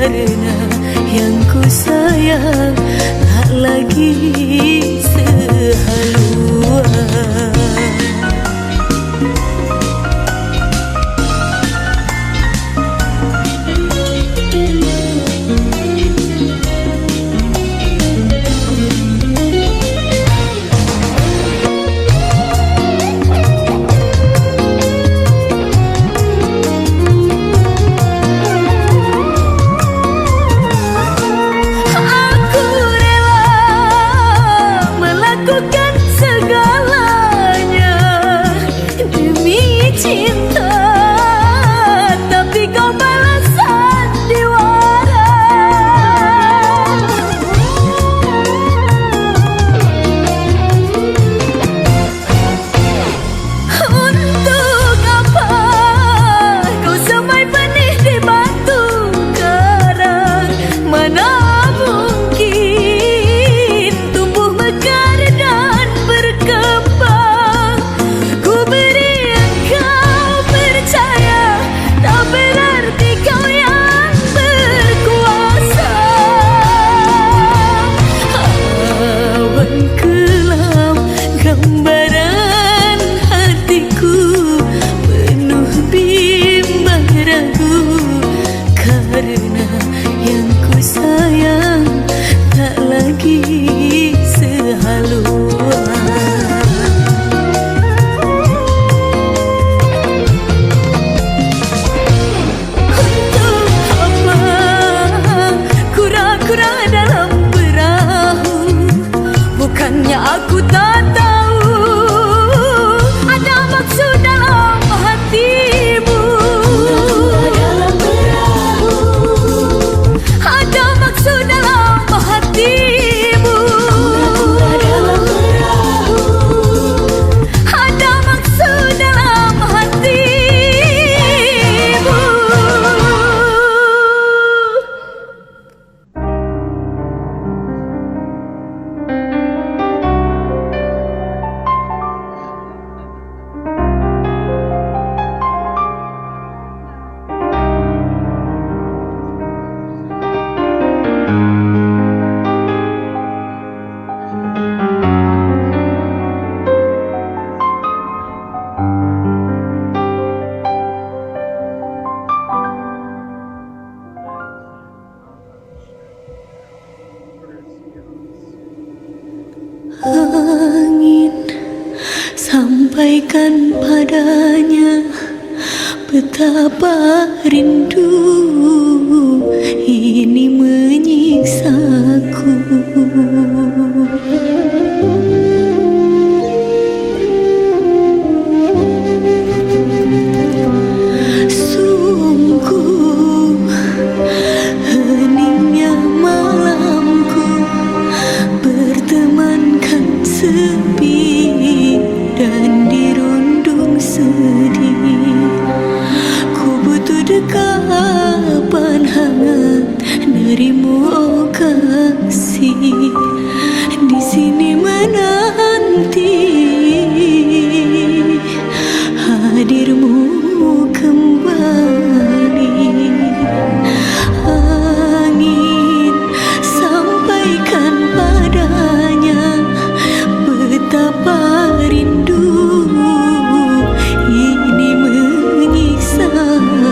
Karena yang ku sayang tak lagi sehaluan. Karena yang ku sayang tak lagi sehaluan. Untuk apa kura-kura dalam perahu? Bukannya aku tak tahu ada maksud dalam hatimu. Angin, sampaikan padanya betapa rindu ini menyiksaku. Sungguh heningnya malamku bertemankan sepi dan dirundung sedih. Ku butuh dekapan hangat darimu, oh kasih. Di sini menanti hadirmu kembali. Angin, sampaikan padanya betapa rindu ini menyiksaku.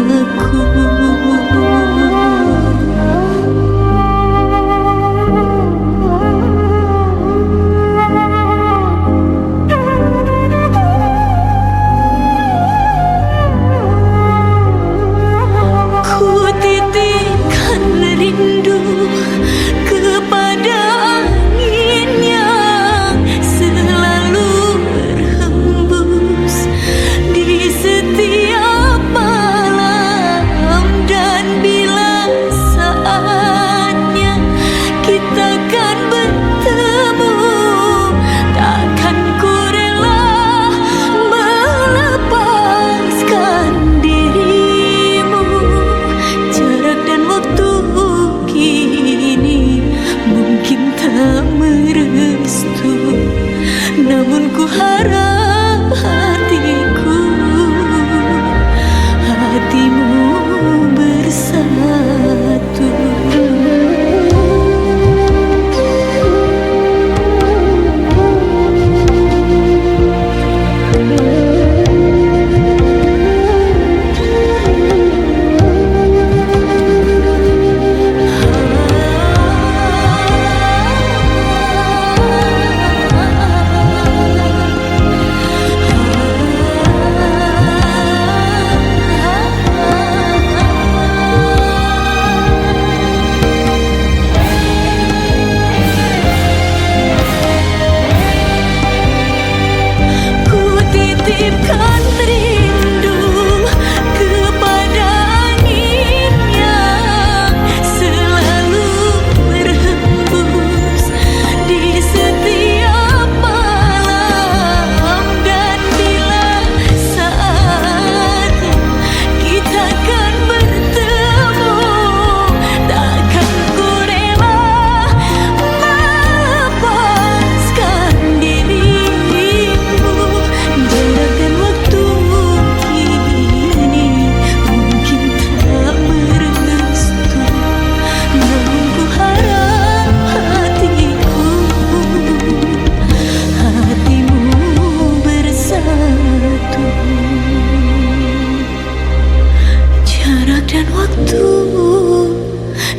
dan waktu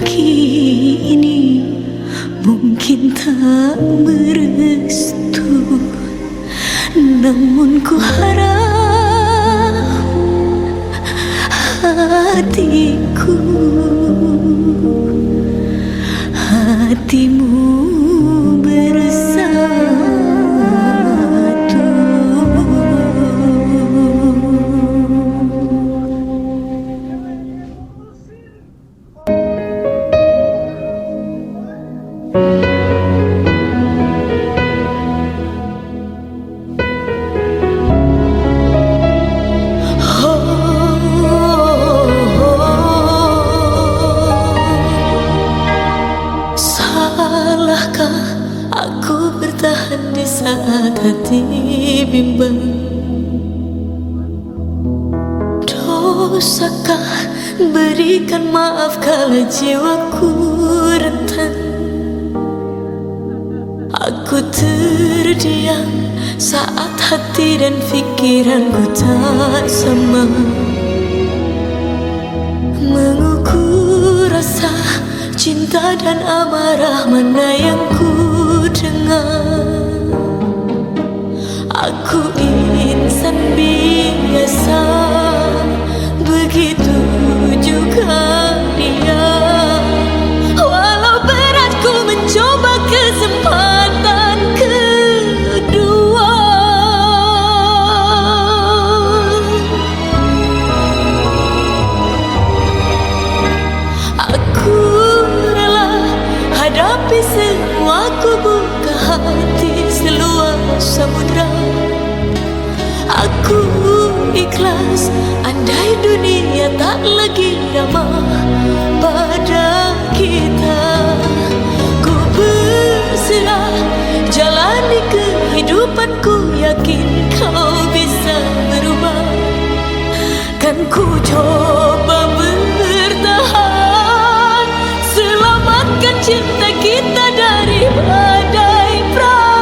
kini mungkin tak merestu, namun ku harap hatimu bersatu. Salahkah aku bertahan di saat hati bimbang? Dosakah berikan maaf kala jiwaku rentan? Aku terdiam saat hati dan pikiranku tak sama, mengukur rasa cinta dan amarah mana yang ku dengar. Aku insan biasa, begitu juga dia. Walau berat ku mencoba kesempatan kedua, aku hadapi semua, ku buka hati seluas samudra. Aku ikhlas andai dunia tak lagi ramah pada kita. Ku berserah jalani kehidupanku, yakin kau bisa berubah. Kan ku coba bertahan, selamatkan cinta kita dari badai prahara.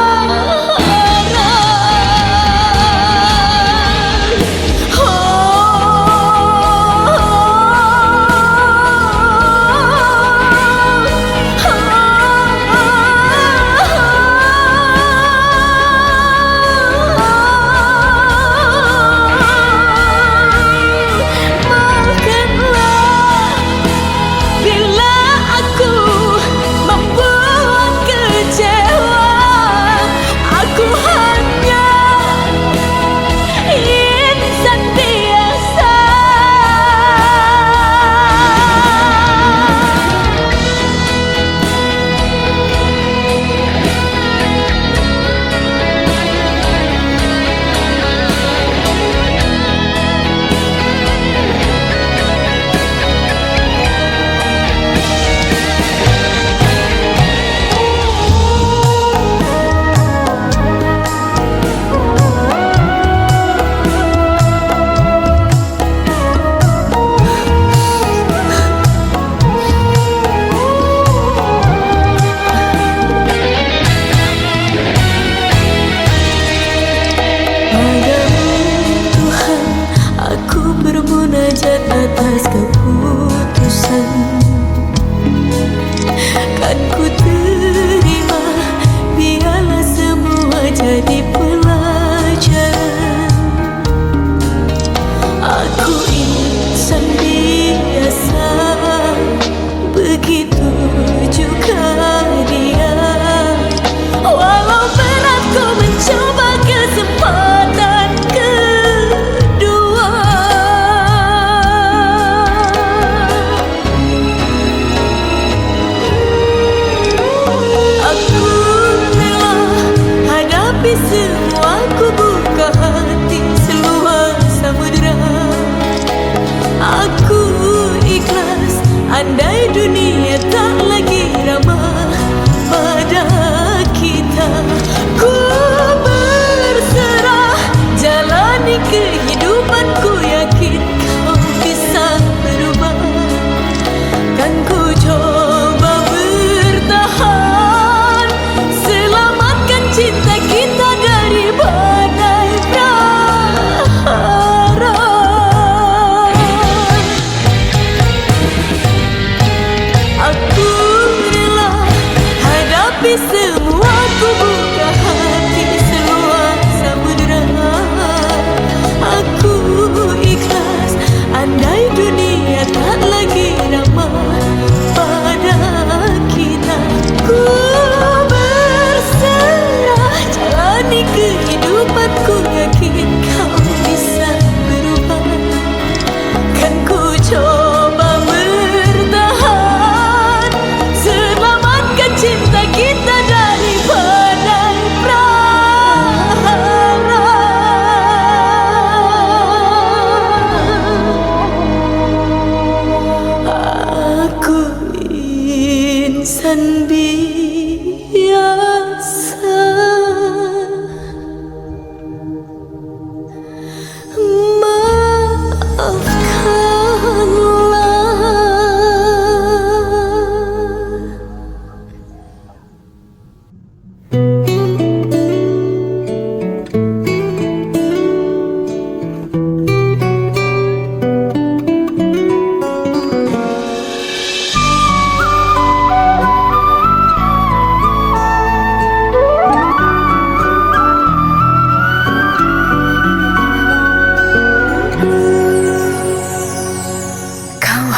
Bermunajat atas keputusan, kan ku terima, biarlah semua jadi pelajaran. Aku insan biasa, begitu juga dia. Walau berat ku mencoba kesempatan kedua, aku rela hadapi semua.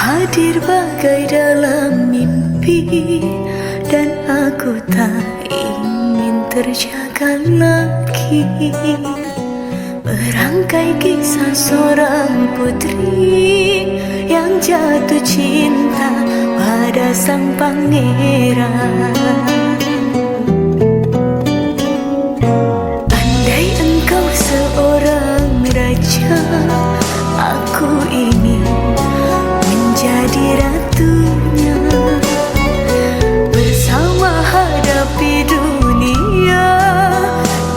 hadir bagai dalam mimpi, dan aku tak ingin terjaga lagi. Merangkai kisah seorang putri yang jatuh cinta pada sang pangeran. Andai engkau seorang raja, aku ingin menjadi ratunya. Bersama hadapi dunia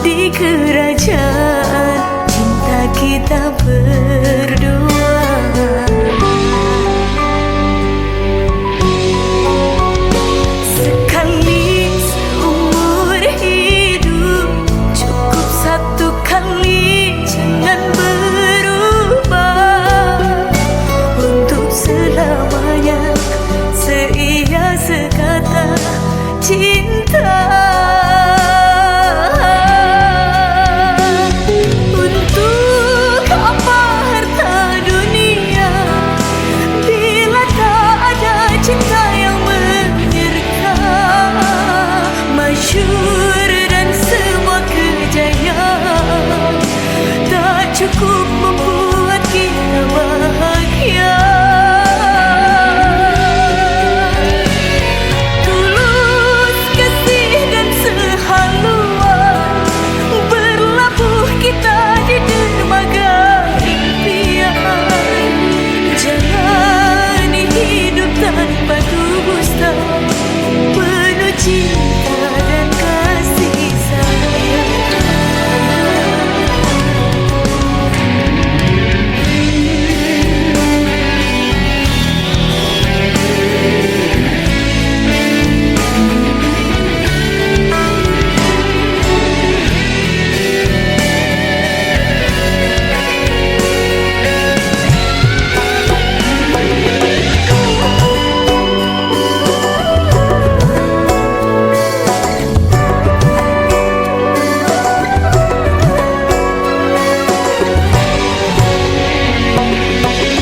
di kerajaan cinta kita berdua. Sekali seumur hidup, cukup satu kali, jangan berubah. Untuk selamanya seia sekata cinta. Untuk apa harta dunia bila tak ada cinta yang menyerta. Masyhur dan semua kejayaan tak cukup membuat kita bahagia. Tulus kasih dan sehaluan, berlabuh kita di dermaga impian. Jangan hidup tanpa dusta, penuh cinta dan kasih sayang.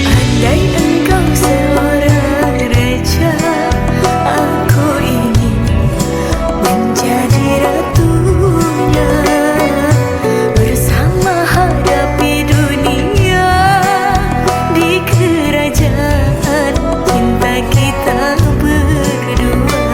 Andai engkau seorang raja, aku ingin menjadi ratunya. Bersama hadapi dunia di kerajaan cinta kita berdua.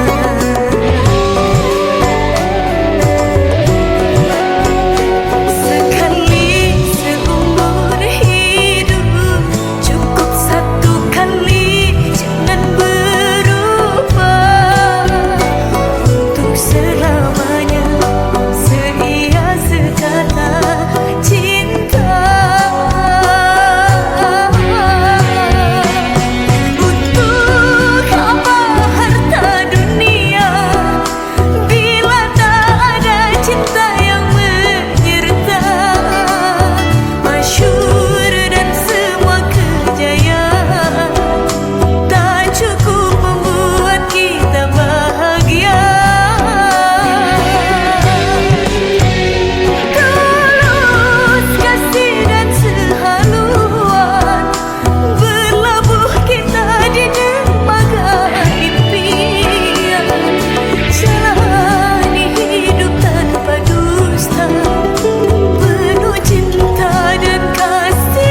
Sekali seumur hidup, cukup satu kali, jangan berubah. Untuk selamanya seia sekata cinta. Untuk apa harta dunia bila tak ada cinta yang menyerta. Masyhur dan semua kejayaan tak cukup membuat kita bahagia. Tulus kasih dan sehaluan, berlabuh kita di dermaga impian. Jalani hidup tanpa dusta, penuh cinta dan kasih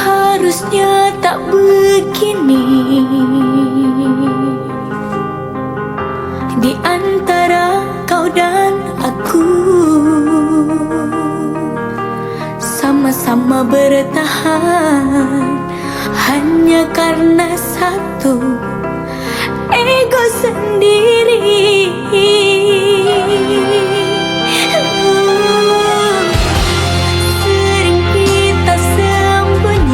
harusnya tak begini. Di antara kau dan aku, sama-sama bertahan hanya karena satu ego sendiri. Sering kita sembunyi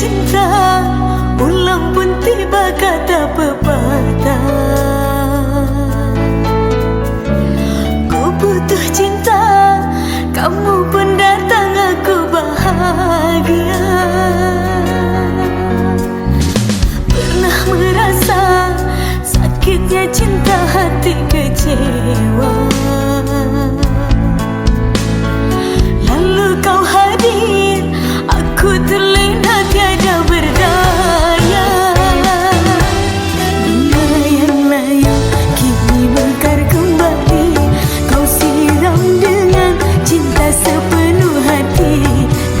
cinta, ulang pun tiba kata pepatah. Ku butuh cinta, kamu pun datang, aku bahagia. Pernah merasa sakitnya cinta, hati kecewa. Lalu kau hadir, aku terlena tiada berdaya. Bunga yang layu kini mekar kembali, kau siram dengan cinta sepenuh hati.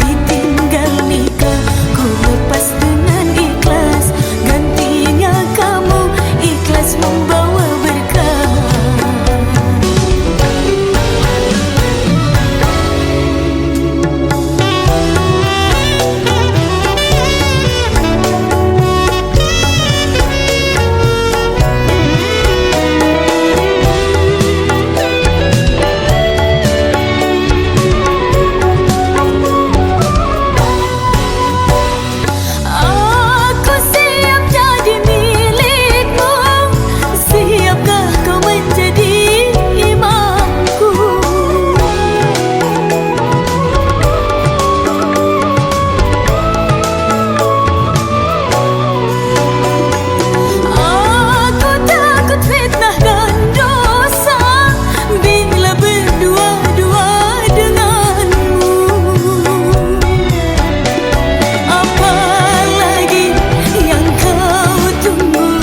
Ditinggal nikah, ku lepas dengan ikhlas, gantinya kamu ikhlas membawa berkah. Aku siap jadi milikmu, siapkah kau menjadi imamku? Aku takut fitnah dan dosa bila berdua-dua denganmu. Apalagi yang kau tunggu,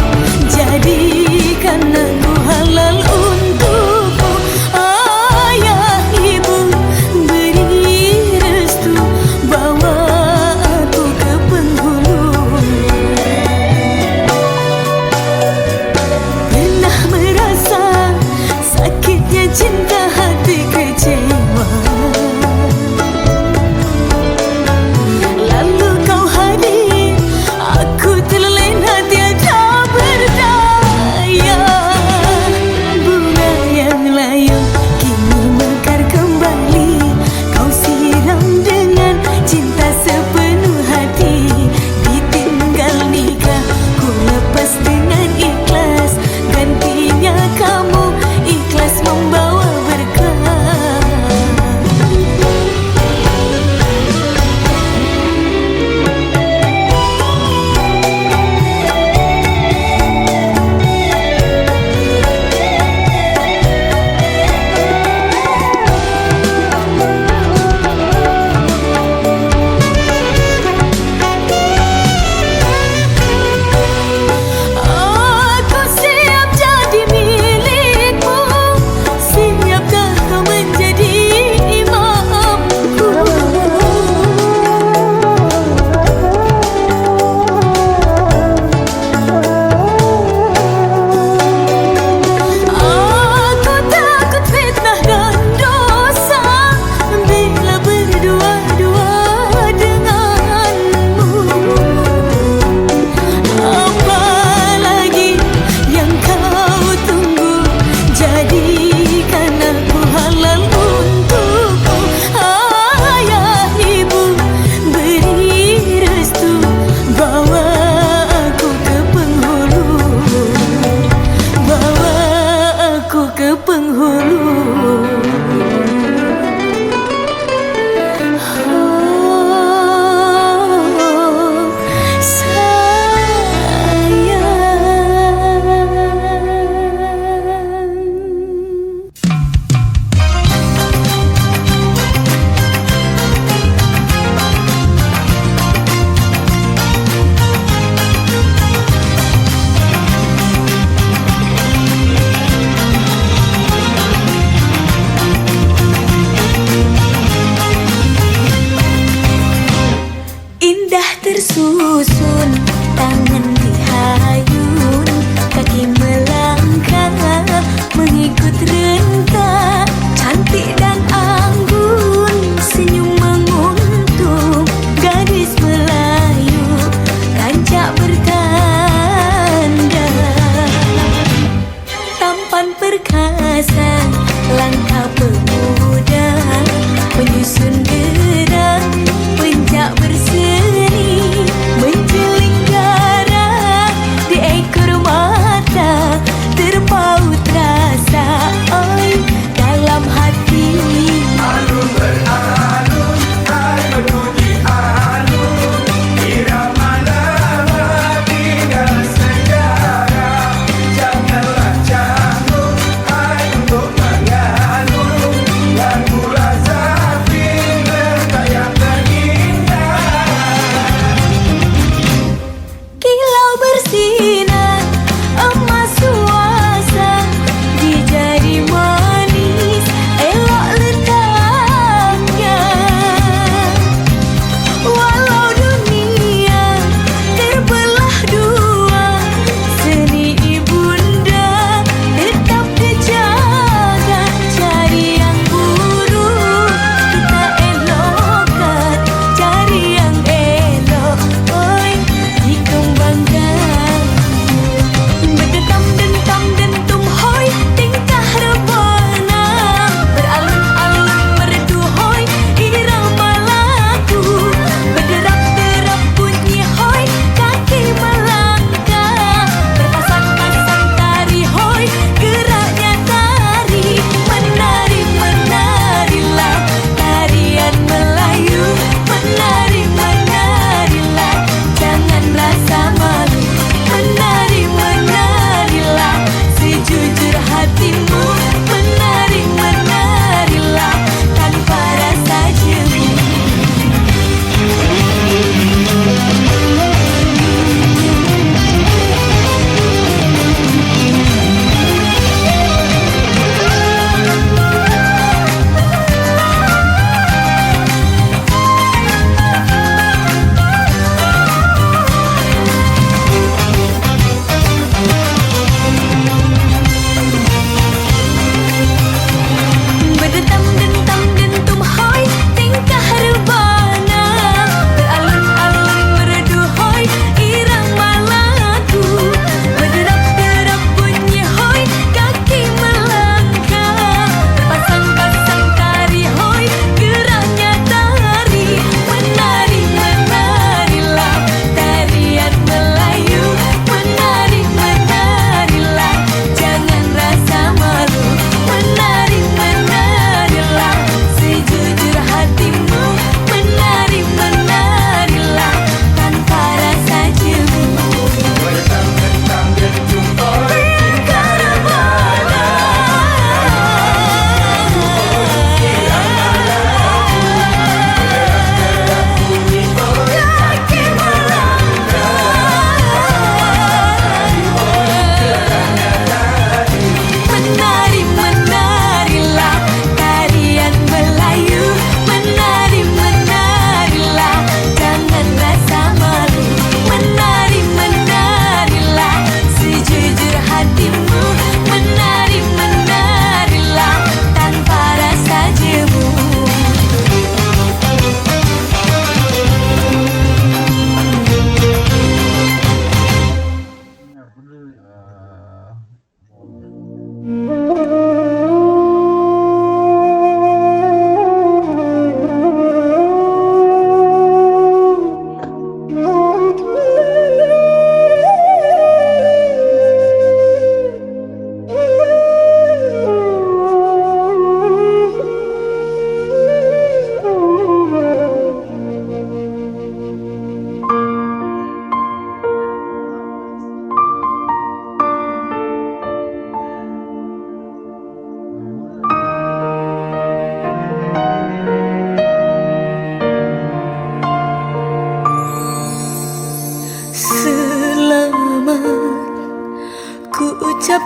jadikan aku halal untukmu. Ayah ibu beri restu, bawa aku ke penghulu. Pernah merasa sakitnya cinta, hati kecewa. Lalu kau hadir, aku terlena tiada berdaya. Bunga yang layu kini mekar kembali, kau siram dengan cinta sepenuh hati. Ditinggal nikah, ku lepas dengan ikhlas, gantinya kamu ikhlas membawa berkah. Aku siap jadi milikmu, siapkah kau menjadi imamku? Aku takut fitnah dan dosa bila berdua-dua denganmu. Apalagi yang kau tunggu, jadikan aku halal untukmu. Ayah ibu beri restu, bawa aku ke penghulu, bawa aku ke penghulu. Oh, sayang. Indah tersusun, tangan dihayun, kaki melangkah mengikut rentak. Cantik dan anggun, senyum menguntung, gadis Melayu rancak bertanda. Tampan perkasa, langkah pemuda, menyusun gerak, pencak berseri,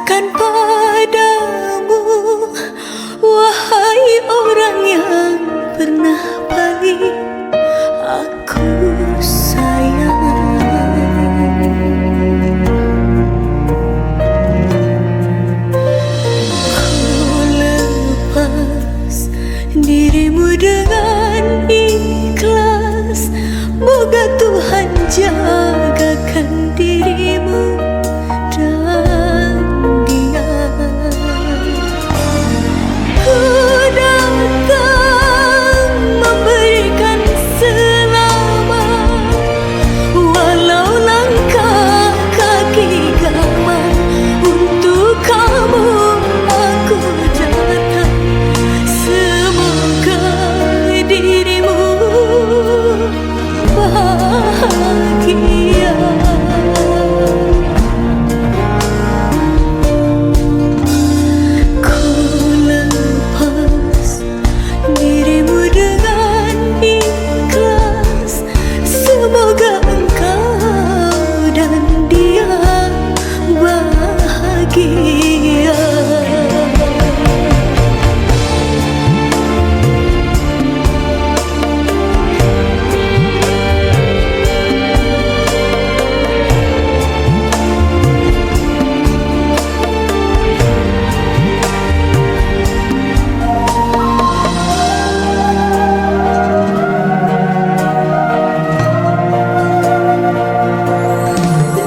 ucapkan padamu, wahai orang yang pernah paling aku sayang. Ku lepas dirimu dengan ikhlas, moga Tuhan jagakan dirimu dan dia. Ku datang memberikan selamat, walau langkah kaki gaman. Untuk kamu aku datang, semoga dirimu bahagia. Ku lepas dirimu dengan ikhlas, semoga engkau dan dia bahagia.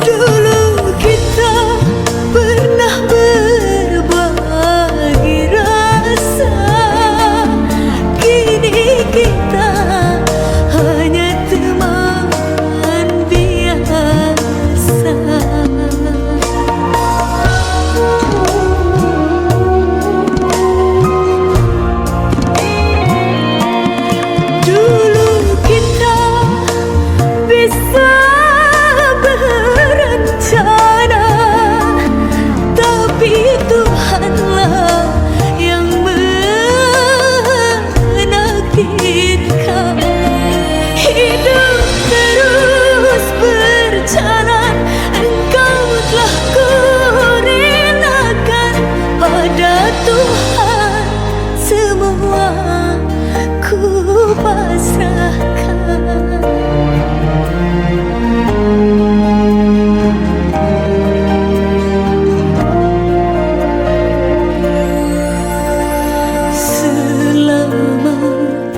Dulu kita pernah berbagi rasa, kini kita hanya teman biasa. Dulu kita bisa berencana, tapi Tuhanlah yang menakdirkan. Hidup terus berjalan, engkau telah kurelakan. Pada Tuhan semua ku pasrahkan. Selamat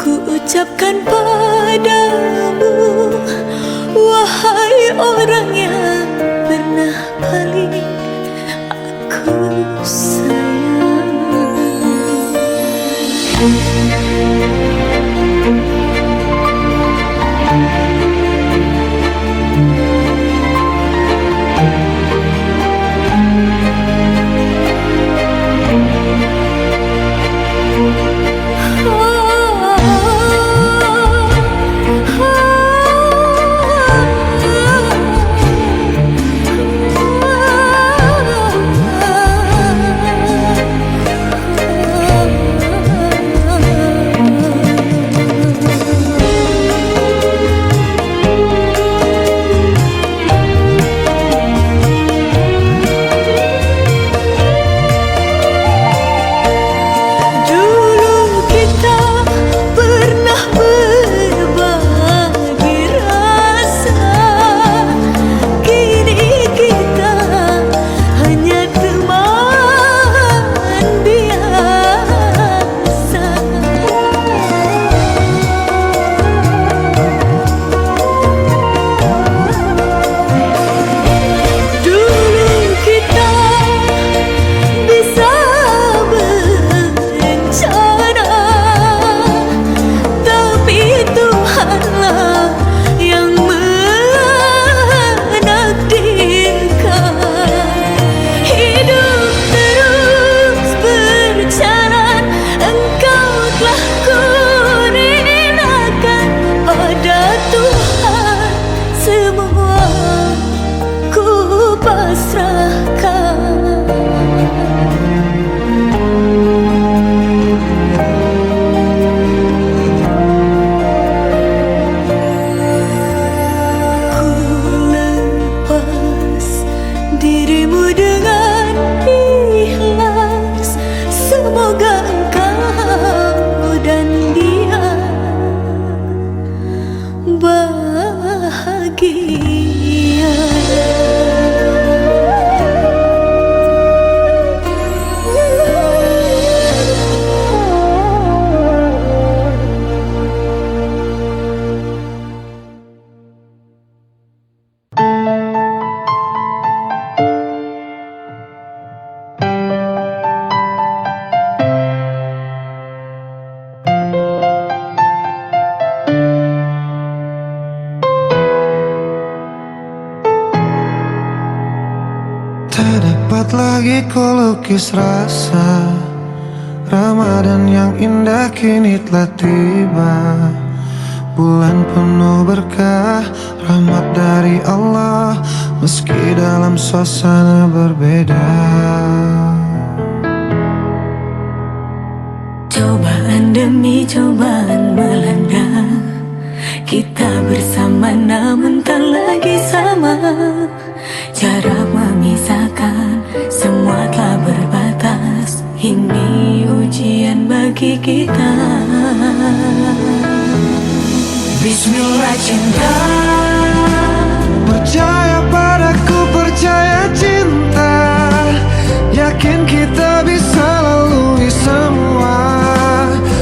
ku ucapkan padamu, wahai orang yang pernah paling aku sayang. Bagiku lukis rasa Ramadan yang indah kini telah tiba. Bulan penuh berkah, rahmat dari Allah, meski dalam suasana berbeda. Cobaan demi cobaan melanda, kita bersama namun tak lagi sama. Jarak memisahkan, semua telah berbatas. Ini ujian bagi kita. Bismillah cinta, percaya padaku, percaya cinta. Yakin kita bisa lalui semua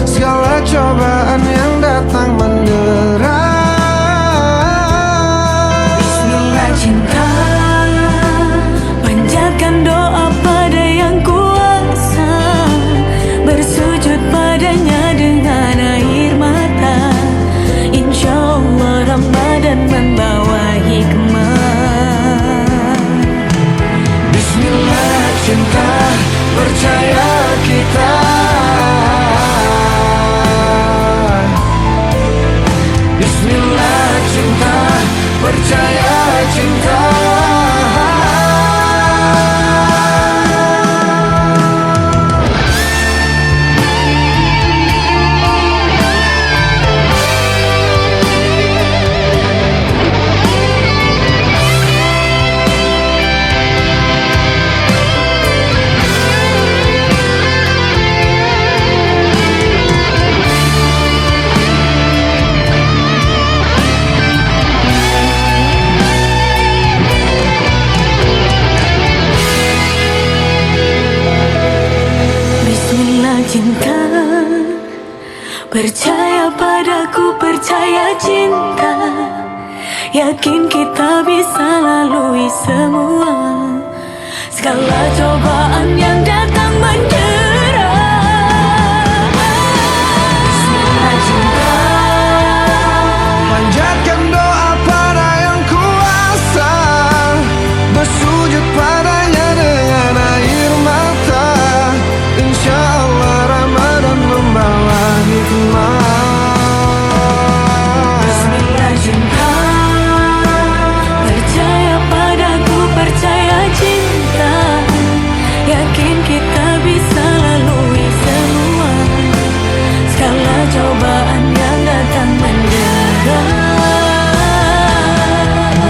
segala cobaan yang datang mendera. Bismillah cinta, panjatkan doa pada yang kuasa, bersujud padanya dengan air mata. Insya Allah Ramadan membawa hikmah. Bismillah cinta, percaya kita. Bismillah cinta, percaya cinta. Cinta, percaya padaku, percaya cinta. Yakin kita bisa lalui semua segala cobaan yang datang mendera. Bismillah cinta, Panjatkan doa pada yang kuasa, bersujud padanya dengan air mata. Insya Allah Ramadan membawa hikmah. Bismillah cinta, percaya padaku, percaya cinta. Yakin kita bisa lalui semua segala cobaan yang datang mendera.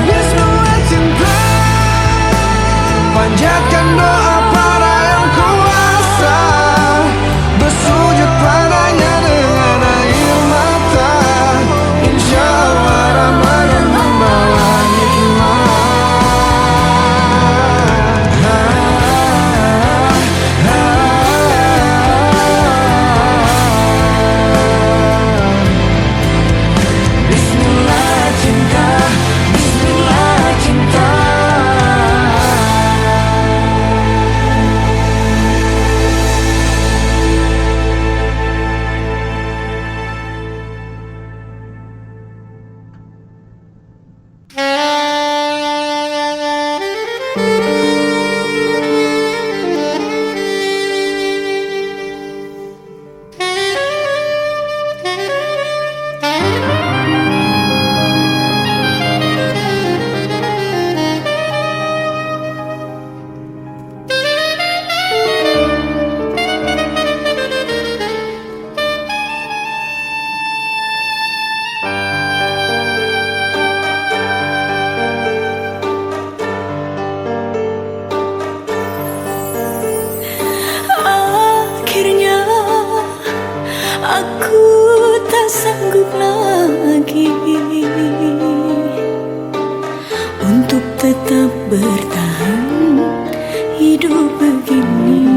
Bismillah cinta, panjatkan doa pada yang kuasa, bersujud padanya dengan air mata. Insya Allah Ramadan membawa hikmah. Bismillah cinta, Bismillah cinta. Akhirnya aku tak sanggup lagi untuk tetap bertahan hidup begini.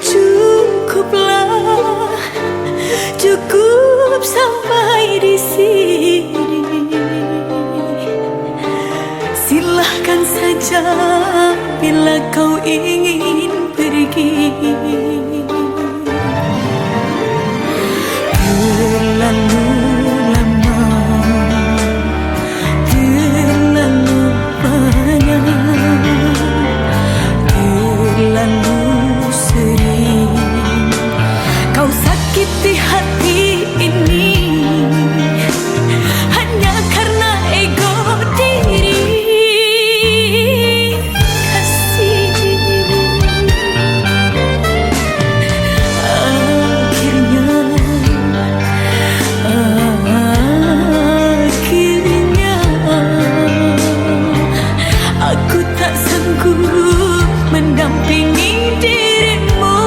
Cukuplah, cukup sampai di sini. Silahkan saja bila kau ingin pergi. Terlalu lama, terlalu banyak menyakiti hati ini hanya karena ego diri. Kasih akhirnya aku tak sanggup mendampingi dirimu.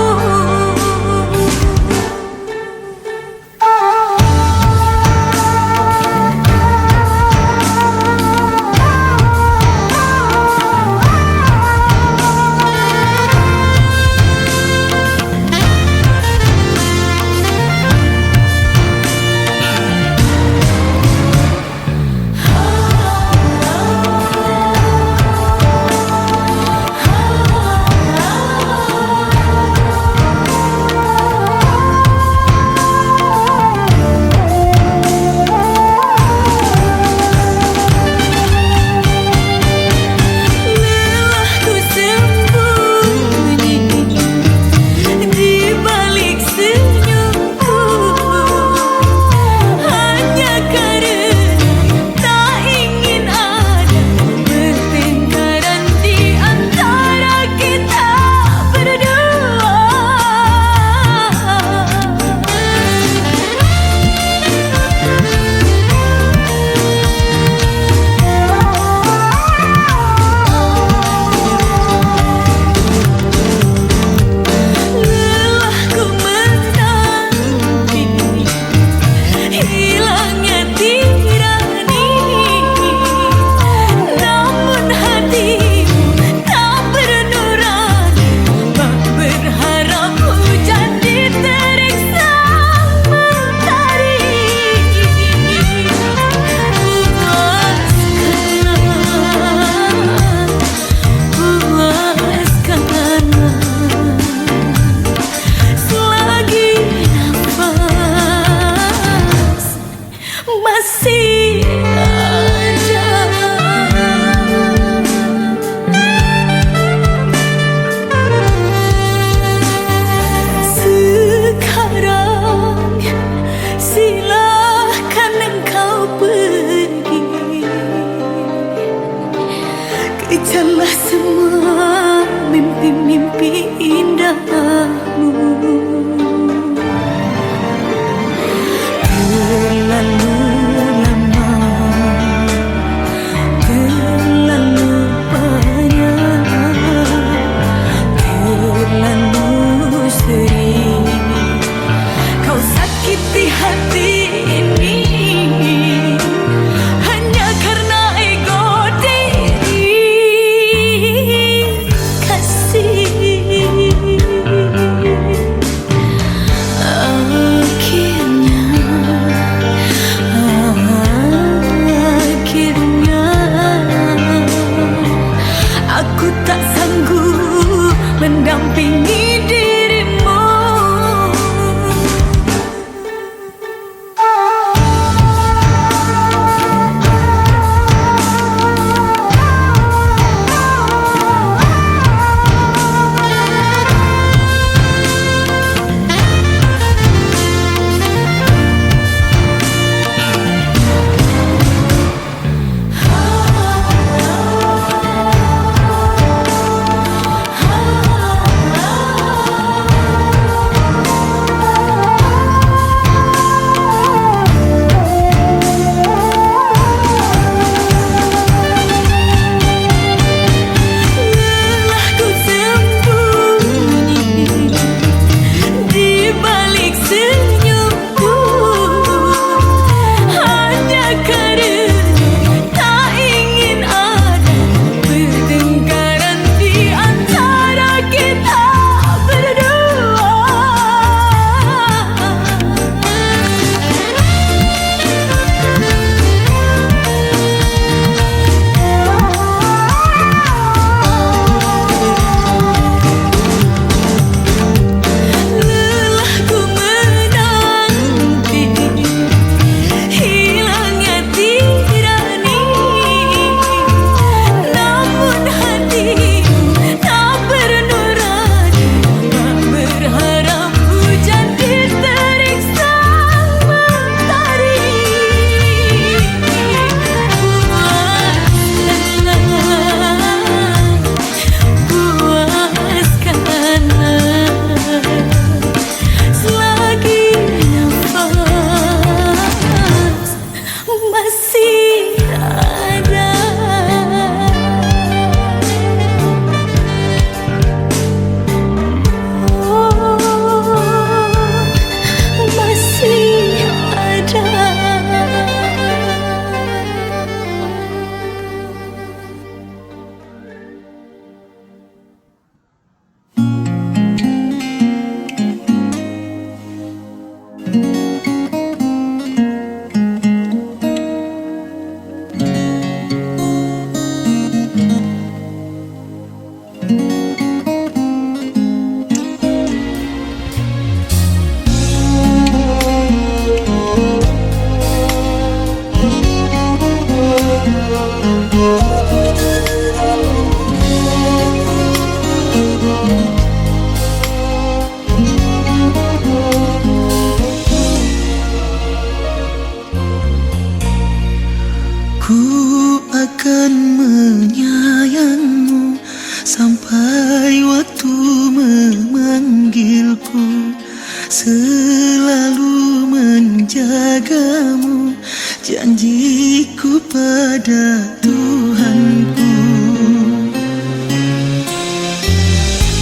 selalu menjagamu, janjiku pada Tuhanku.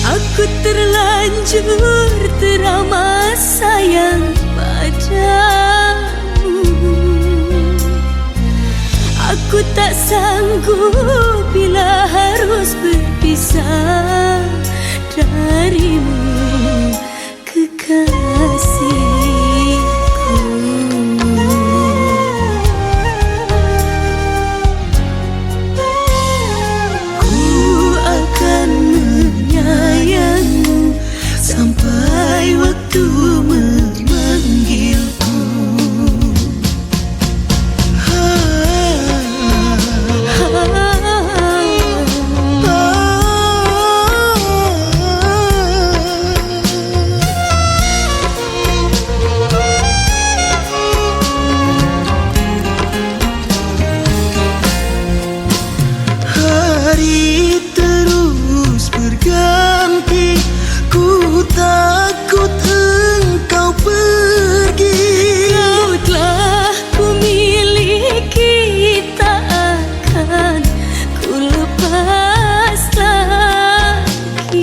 Aku terlanjur teramat sayang padamu. Aku tak sanggup bila harus berpisah darimu, kekasihku. Ku akan menyayangmu sampai waktu memanggilku. Hari terus berganti, ku takut engkau pergi. Kau telah ku miliki, tak akan ku lepas lagi.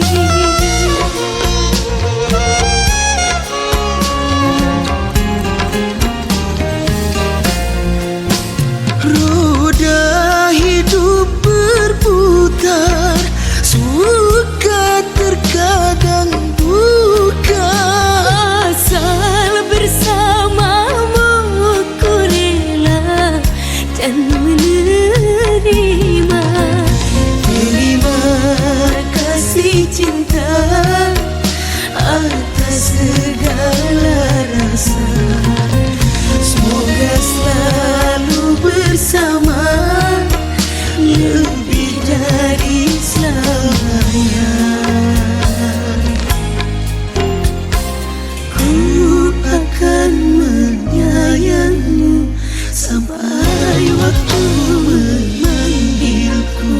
Roda hidup berputar, suka terkadang duka. Asal bersamamu ku rela dan menerima. Terima kasih cinta atas segala rasa. Semoga selalu bersama, lebih dari selamanya. Ku akan menyayangmu sampai waktu memanggilku.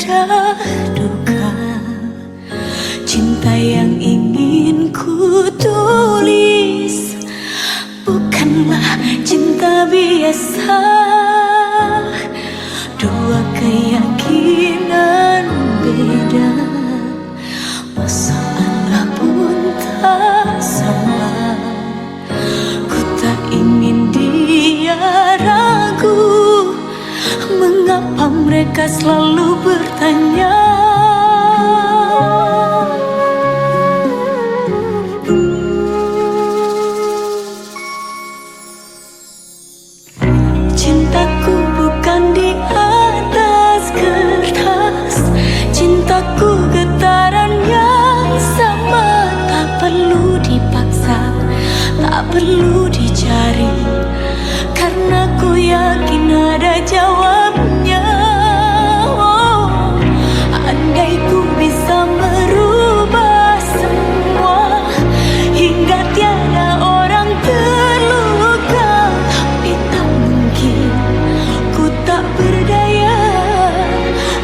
ada duka. Cinta yang ingin ku tulis bukanlah cinta biasa. Dua keyakinan beda, masalah pun tak sama. Ku tak ingin dia ragu, mengapa mereka selalu bertanya. Cintaku bukan di atas kertas, cintaku getaran yang sama. Tak perlu dipaksa, tak perlu dicari, karena ku yakin ada jawabnya. Oh, andai ku bisa merubah semua hingga tiada orang terluka, tapi tak mungkin, ku tak berdaya,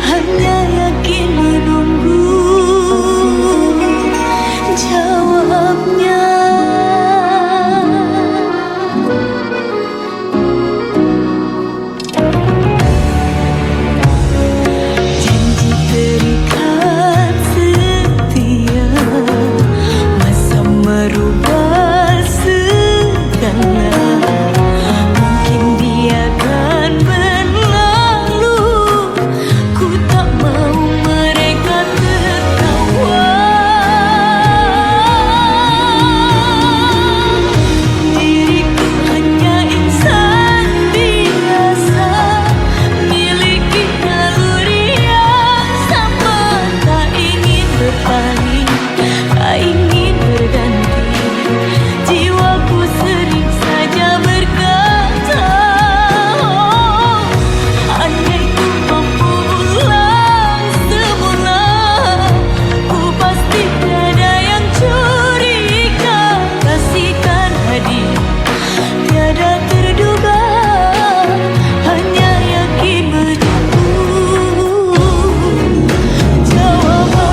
hanya yakin menunggu jawabnya. Janji terikat setia, masa merubah segala. Mungkin dia akan berlalu, ku tak mau mereka tertawa. Diriku hanya insan biasa, miliki naluri yang sama. Tak ingin berpaling, tak ingin berganti, jiwaku sering saja berkata, oh, andai ku mampu ulang semula, ku pasti tiada yang curiga. Kasihkan hadir, tiada terduga, hanya yakin menunggu jawaban.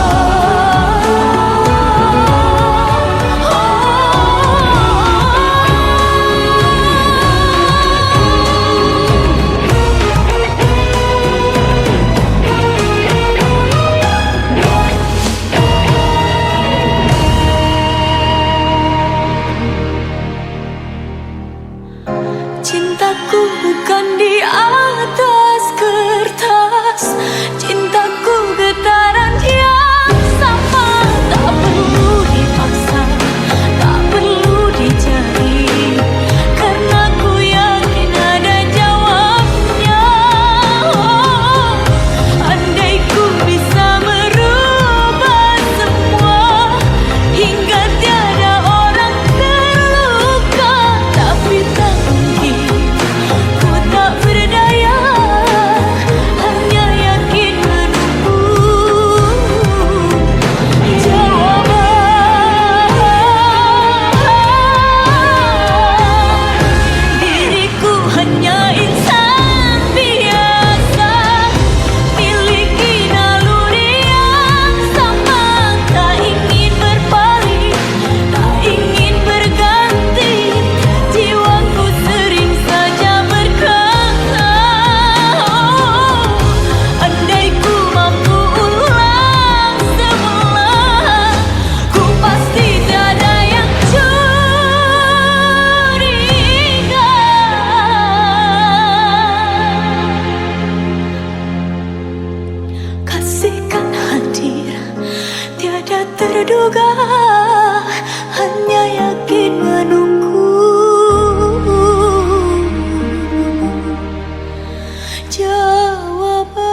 Cintaku bukan di atas kertas, cintaku getaran yang sama. Tak perlu dipaksa, tak perlu dicari, karena ku yakin ada jawabnya. Oh, andai ku bisa merubah semua hingga tiada orang terluka, tapi tak mungkin, ku tak berdaya, hanya yakin menunggu jawaban. Diriku hanya insan biasa, miliki naluri yang sama. Tak ingin berpaling, tak ingin berganti, jiwaku sering saja berkata, oh, andai ku mampu ulang semula, ku pasti tiada yang curiga. Kasihkan hadir, tiada terduga, hanya yakin menunggu jawaban.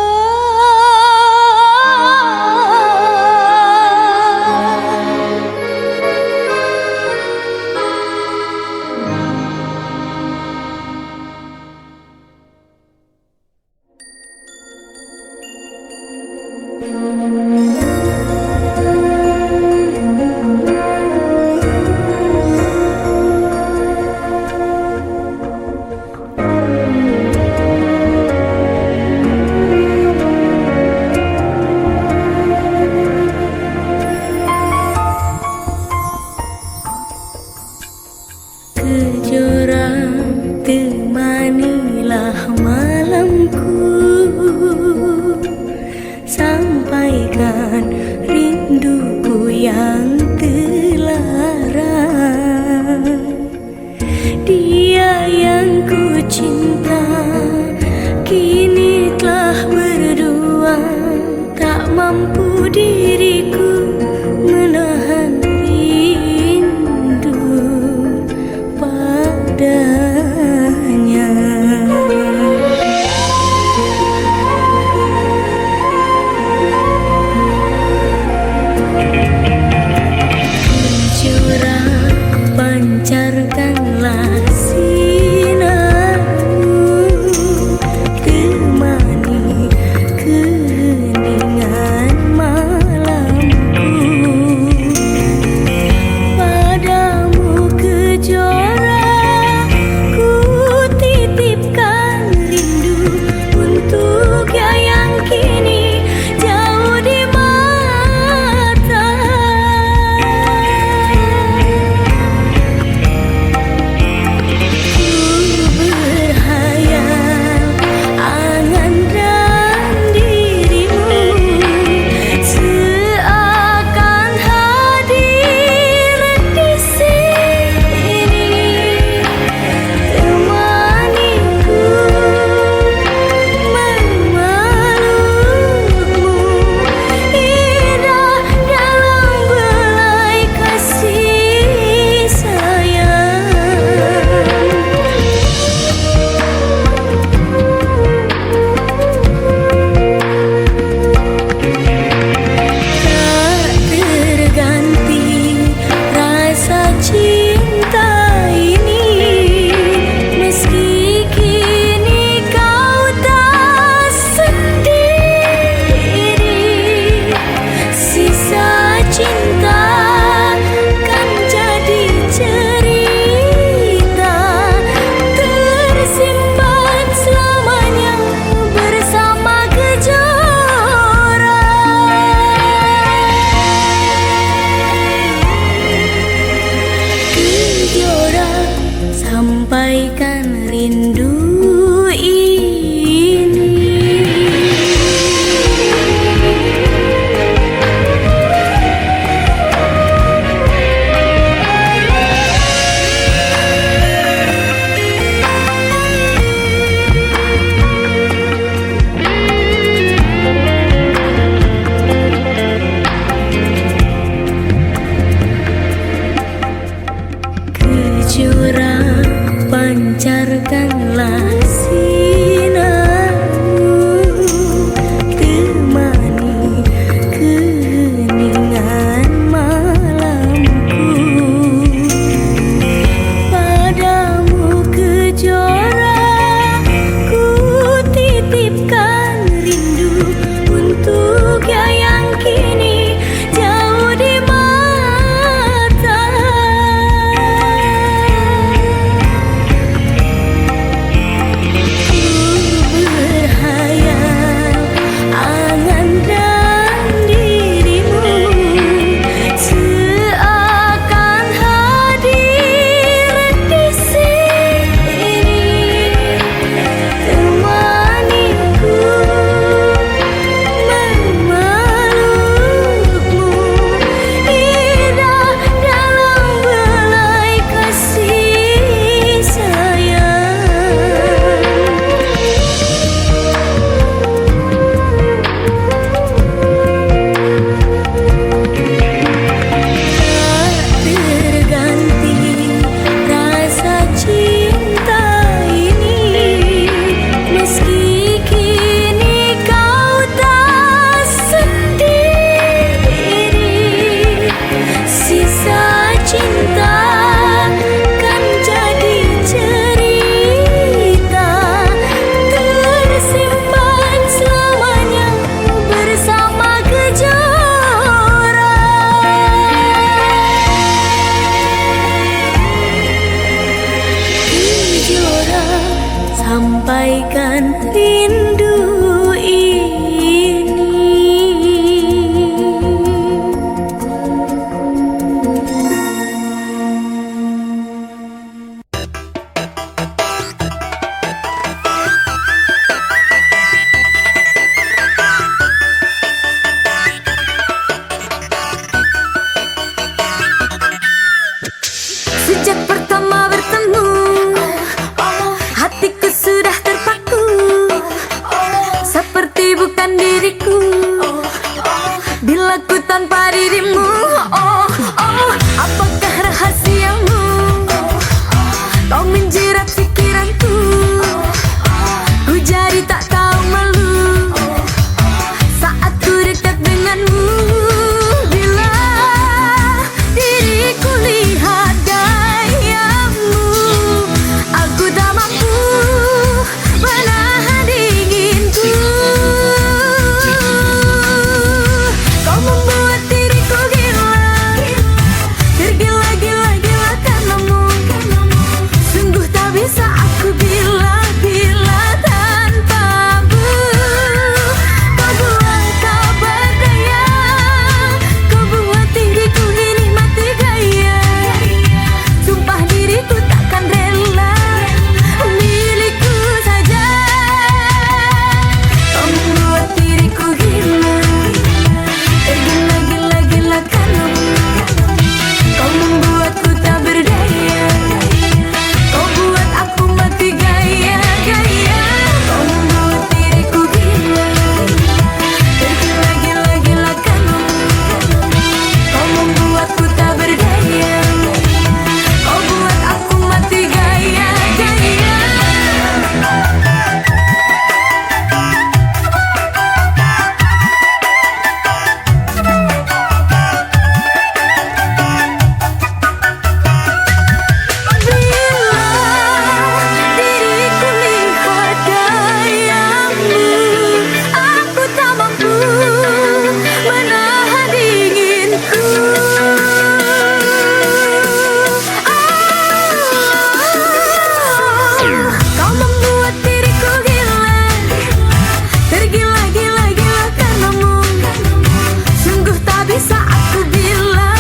telah berdua, tak mampu diriku menahan rindu padanya. Curah pancarkanlah sinarmu, temani keheningan malam. diriku. Bila ku tanpa dirimu, apakah rahasiamu? Kau menjerat pikiranku, ku jadi tak tahu malu saat ku dekat denganmu. Bila diriku lihat gayamu, aku tak mampu menahan dinginku. Kau membuat diriku gila, tergila-gila karenamu. Sungguh tak bisa aku bila tanpamu. Kau buat kau berdaya, kau buat diriku ini mati gaya. Sumpah diriku takkan rela milikku saja. Kau membuat diriku gila, tergila-gila karenamu. Kau membuatku tak berdaya, kau buat aku mati gaya. Kau membuat diriku gila, tergila-gila karenamu. Kau membuatku tak berdaya, kau buat aku mati gaya. Diriku lihat gayamu, aku tak mampu menahan dinginku. Kau membuat diriku gila, tergila-gila karenamu. Sungguh tak bisa aku bila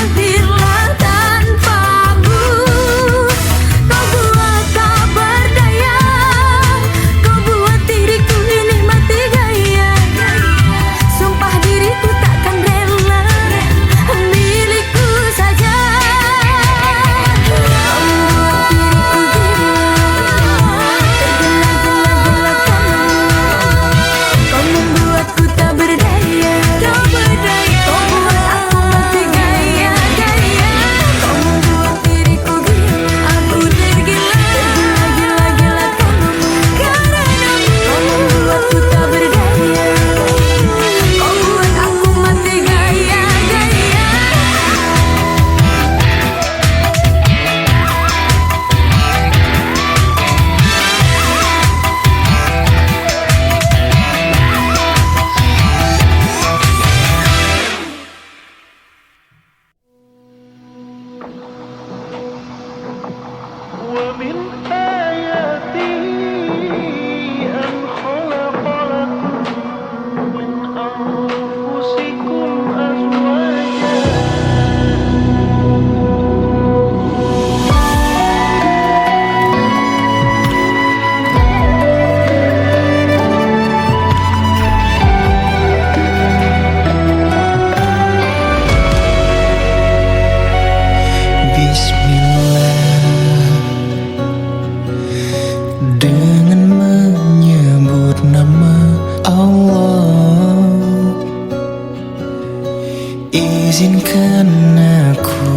tanpamu. Kau buat kau berdaya, kau buat diriku ini mati gaya. Sumpah diriku takkan rela milikku saja. Kau membuat diriku gila, tergila-gila karenamu. Kau membuatku tak berdaya, kau buat aku mati gaya. Kau membuat diriku gila, aku tergila-gila karenamu. Kau membuatku tak berdaya, kau buat aku mati gaya. ومن آياته أن خلق لكم من أنفسكم أزواجا Bismillah, dengan menyebut nama Allah, izinkan aku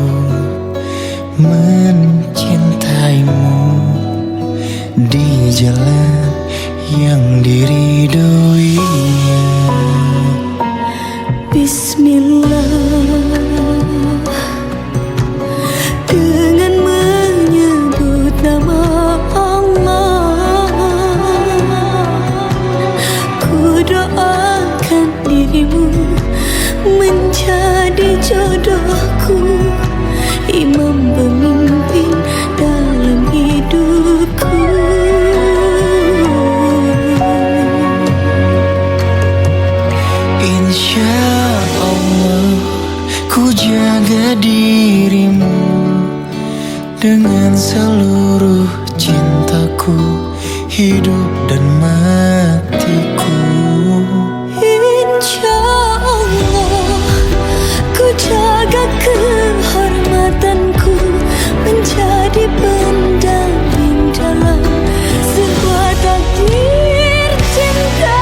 mencintaimu di jalan yang diridhoinya. Bismillah, dengan menyebut nama Allah, ku doakan dirimu menjadi jodohku, imam pemimpin dalam hidupku. Insya Allah ku jaga dirimu dengan seluruh cintaku, hidup dan matiku. Insya Allah ku jaga kehormatanku menjadi pendamping dalam sebuah takdir cinta.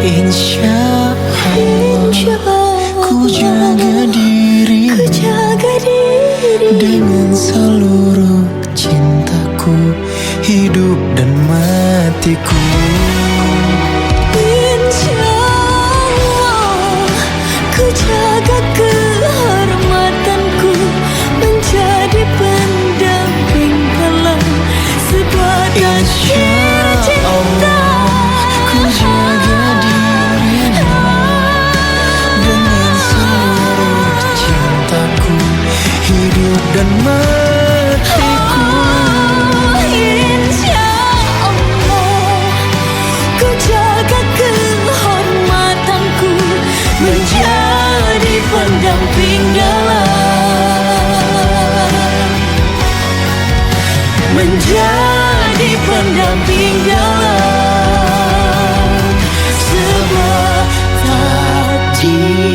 Insya Insya Allah ku Allah jaga dirimu ku jaga dirimu dengan seluruh cintaku, hidup dan matiku. Insya Allah ku jaga kehormatanku, menjadi pendamping dalam sebadan cinta. Ku jaga dirimu dengan seluruh cintaku, hidup dan matiku. Insya Allah ku jaga kehormatanku, menjadi pendamping dalam, menjadi pendamping dalam sebatang cinta.